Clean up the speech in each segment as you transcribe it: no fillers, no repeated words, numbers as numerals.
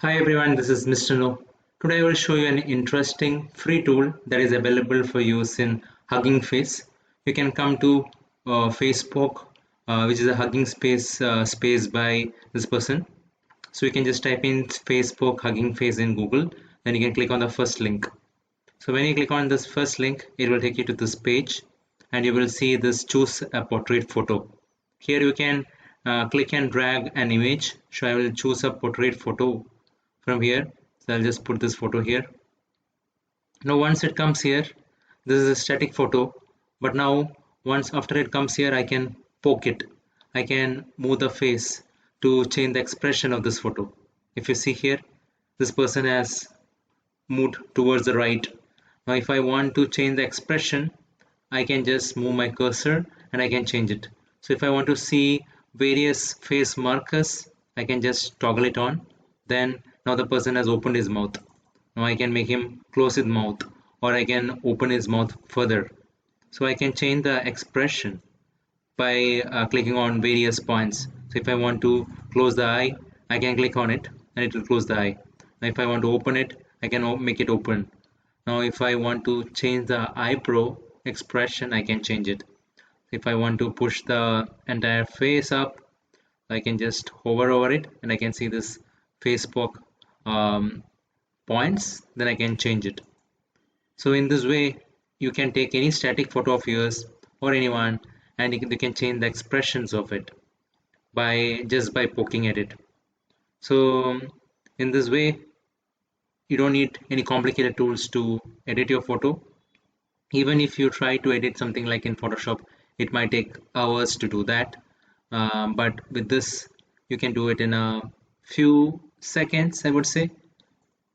Hi everyone, this is Mr. No. Today I will show you an interesting free tool that is available for use in Hugging Face. You can come to FacePoke, which is a Hugging space by this person. So you can just type in FacePoke Hugging Face in Google, then you can click on the first link. So when you click on this first link, it will take you to this page, and you will see this choose a portrait photo. Here you can click and drag an image. So I will choose a portrait photo from here. So I'll just put this photo here. Now once it comes here, this is a static photo, but now once after it comes here, I can poke it. I can move the face to change the expression of this photo. If you see here, this person has moved towards the right. Now if I want to change the expression, I can just move my cursor and I can change it. So if I want to see various face markers, I can just toggle it on. Then now the person has opened his mouth. Now I can make him close his mouth, or I can open his mouth further. So I can change the expression by clicking on various points. So if I want to close the eye, I can click on it and it will close the eye. Now if I want to open it, I can make it open. Now if I want to change the eyebrow expression, I can change it. If I want to push the entire face up, I can just hover over it and I can see this FacePoke points, then I can change it. So in this way, you can take any static photo of yours or anyone, and you can change the expressions of it by poking at it. So in this way, you don't need any complicated tools to edit your photo. Even if you try to edit something like in Photoshop, it might take hours to do that. But with this, you can do it in a few seconds, I would say.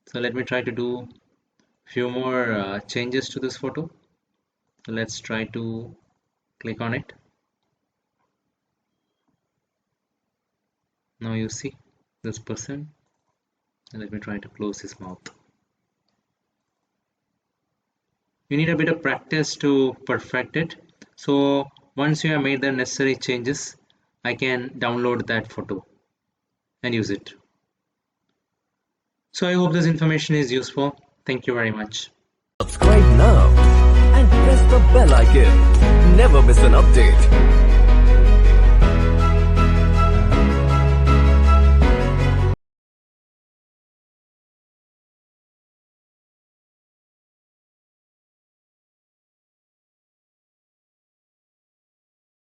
So let me try to do a few more changes to this photo. So let's try to click on it. Now you see this person, and let me try to close his mouth. You need a bit of practice to perfect it. So once you have made the necessary changes, I can download that photo and use it. So I hope this information is useful. Thank you very much. Subscribe now and press the bell icon. Never miss an update.